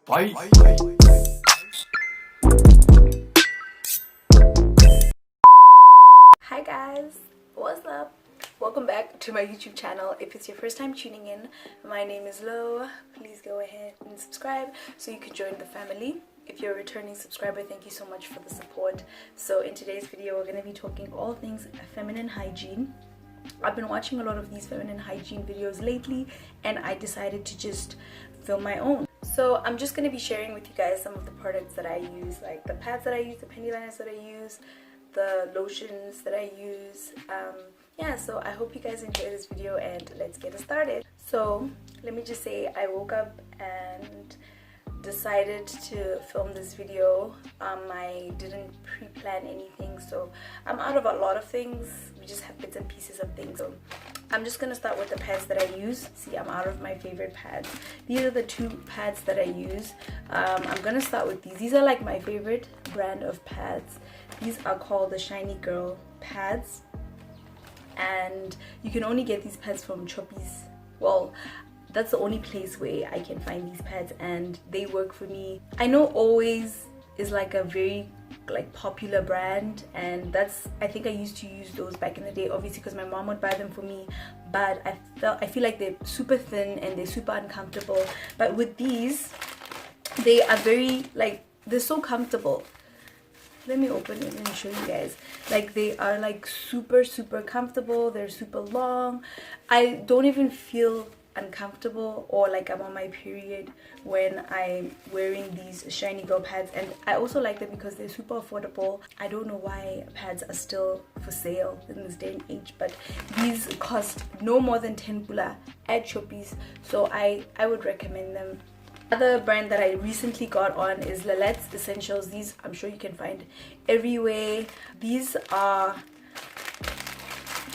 Bye. Hi guys, what's up? Welcome back to my YouTube channel. If it's your first time tuning in, my name is Lo. Please go ahead and subscribe so you can join the family. If you're a returning subscriber, thank you so much for the support. So in today's video, we're going to be talking all things feminine hygiene. I've been watching a lot of these feminine hygiene videos lately, and I decided to just film my own. So I'm just going to be sharing with you guys some of the products that I use, like the pads that I use, the pantyliners that I use, the lotions that I use. Yeah, so I hope you guys enjoy this video, and let's get it started. So let me just say, I woke up and decided to film this video. I didn't pre-plan anything, so I'm out of a lot of things. We just have bits and pieces of things. So I'm just gonna start with the pads that I use. See, I'm out of my favorite pads. These are the two pads that I use. I'm gonna start with these. These are like my favorite brand of pads. These are called the Shiny Girl pads, and you can only get these pads from Choppies. Well, that's the only place where I can find these pads, and they work for me. I know Always is like a very popular brand, and I think I used to use those back in the day, obviously because my mom would buy them for me, but I feel like they're super thin and they're super uncomfortable. But with these, they are very they're so comfortable. Let me open it and show you guys. Like, they are like super comfortable. They're super long. I don't even feel uncomfortable or like I'm on my period when I'm wearing these Shiny Girl pads. And I also like them because they're super affordable. I don't know why pads are still for sale in this day and age, but these cost no more than 10 pula at Choppies, so I would recommend them. Another brand that I recently got on is Lil-Lets Essentials. These I'm sure you can find everywhere. These are,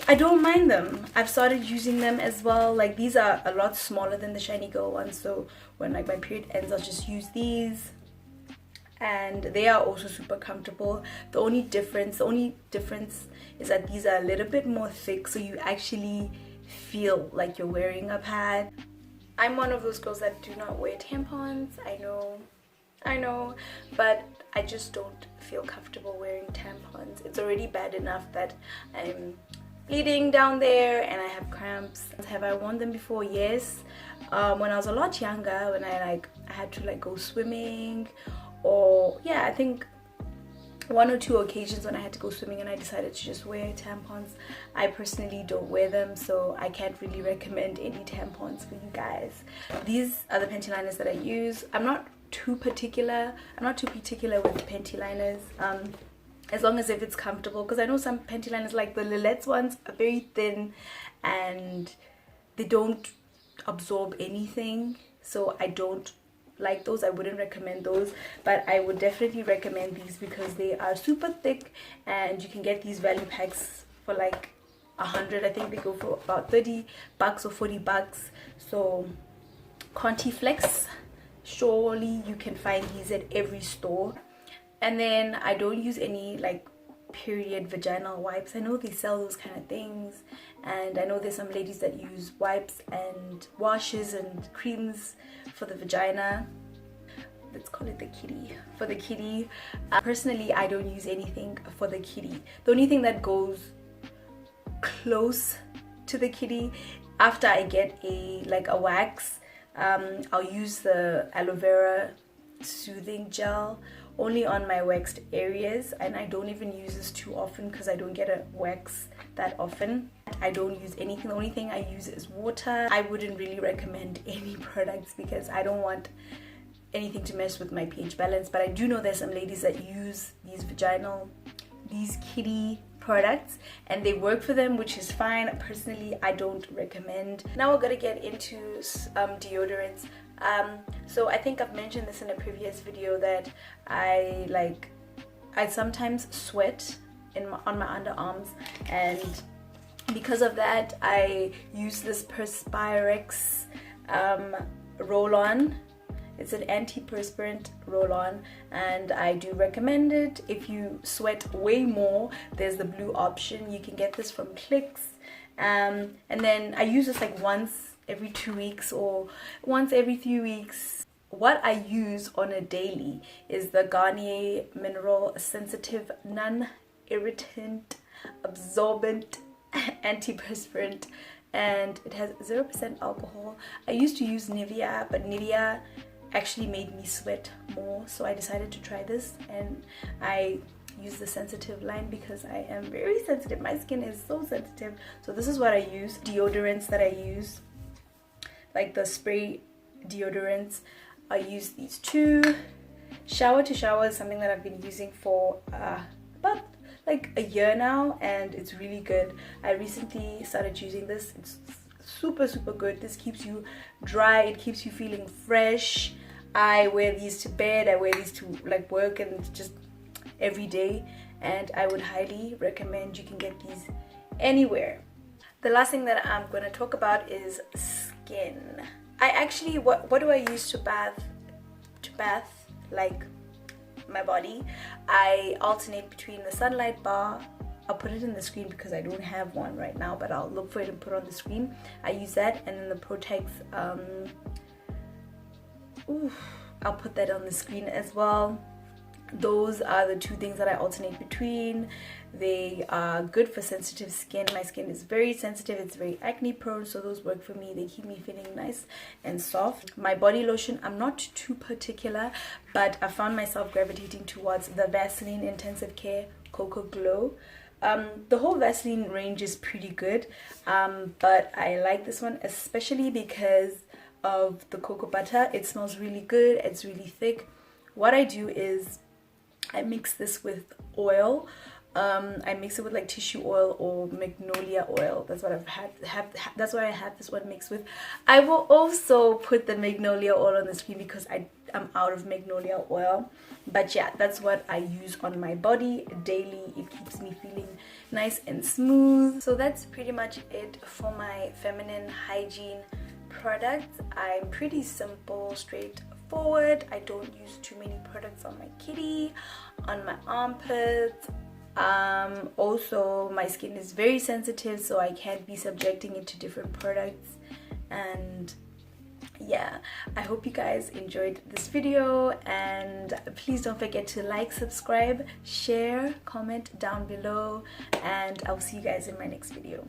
I don't mind them. I've started using them as well. Like, these are a lot smaller than the Shiny Girl ones, so when like my period ends, I'll just use these, and they are also super comfortable. The only difference is that these are a little bit more thick, so you actually feel like you're wearing a pad. I'm one of those girls that do not wear tampons. I know, but I just don't feel comfortable wearing tampons. It's already bad enough that I'm bleeding down there and I have cramps. Have I worn them before? Yes. When I was a lot younger, when I had to go swimming, or yeah, I think one or two occasions when I had to go swimming and I decided to just wear tampons. I personally don't wear them, so I can't really recommend any tampons for you guys. These are the pantyliners that I use. I'm not too particular with pantyliners, as long as if it's comfortable, because I know some pantyliners, like the Lil-Lets ones, are very thin and they don't absorb anything, so I don't like those. I wouldn't recommend those, but I would definitely recommend these because they are super thick, and you can get these value packs for like 100. I think they go for about 30 bucks or 40 bucks. So Contiflex, surely you can find these at every store. And then I don't use any period vaginal wipes. I know they sell those kind of things, and I know there's some ladies that use wipes and washes and creams for the vagina. Let's call it the kitty. For the kitty, personally, I don't use anything for the kitty. The only thing that goes close to the kitty, after I get a wax, I'll use the aloe vera soothing gel only on my waxed areas, and I don't even use this too often because I don't get a wax that often. I don't use anything. The only thing I use is water. I wouldn't really recommend any products because I don't want anything to mess with my pH balance, but I do know there's some ladies that use these kitty products and they work for them, which is fine. Personally, I don't recommend. Now we're gonna get into deodorants. So I think I've mentioned this in a previous video that I sometimes sweat on my underarms, and because of that I use this Perspirex roll-on. It's an anti-perspirant roll-on, and I do recommend it. If you sweat way more, there's the blue option. You can get this from Clicks, and then I use this once every 2 weeks or once every 3 weeks. what I use on a daily is the Garnier Mineral Sensitive Non-Irritant Absorbent Antiperspirant, and it has 0% alcohol. I used to use Nivea, but Nivea actually made me sweat more, so I decided to try this, and I use the sensitive line because I am very sensitive. My skin is so sensitive. So this is what I use. Deodorants that I use, like the spray deodorants, I use these two. Shower to shower is something that I've been using for about like a year now, and it's really good. I recently started using this. It's super good. This keeps you dry, it keeps you feeling fresh. I wear these to bed, I wear these to like work and just every day, and I would highly recommend. You can get these anywhere. The last thing that I'm going to talk about is skin. I actually, what do I use to bath like my body? I alternate between the sunlight bar. I'll put it in the screen because I don't have one right now, but I'll look for it and put it on the screen. I use that, and then the Protex, I'll put that on the screen as well. Those are the two things that I alternate between. They are good for sensitive skin. My skin is very sensitive, it's very acne prone, so those work for me. They keep me feeling nice and soft. My body lotion, I'm not too particular, but I found myself gravitating towards the Vaseline Intensive Care Cocoa Glow. The whole Vaseline range is pretty good, but I like this one especially because of the cocoa butter. It smells really good, it's really thick. What I do is I mix this with oil. I mix it with like tissue oil or magnolia oil. That's what that's what I have this one mixed with. I will also put the magnolia oil on the screen because I'm out of magnolia oil. But yeah, that's what I use on my body daily. It keeps me feeling nice and smooth. So that's pretty much it for my feminine hygiene products. I'm pretty simple, straightforward. I don't use too many products on my kitty, on my armpits. Also, my skin is very sensitive, so I can't be subjecting it to different products. And yeah, I hope you guys enjoyed this video, and please don't forget to like, subscribe, share, comment down below, and I'll see you guys in my next video.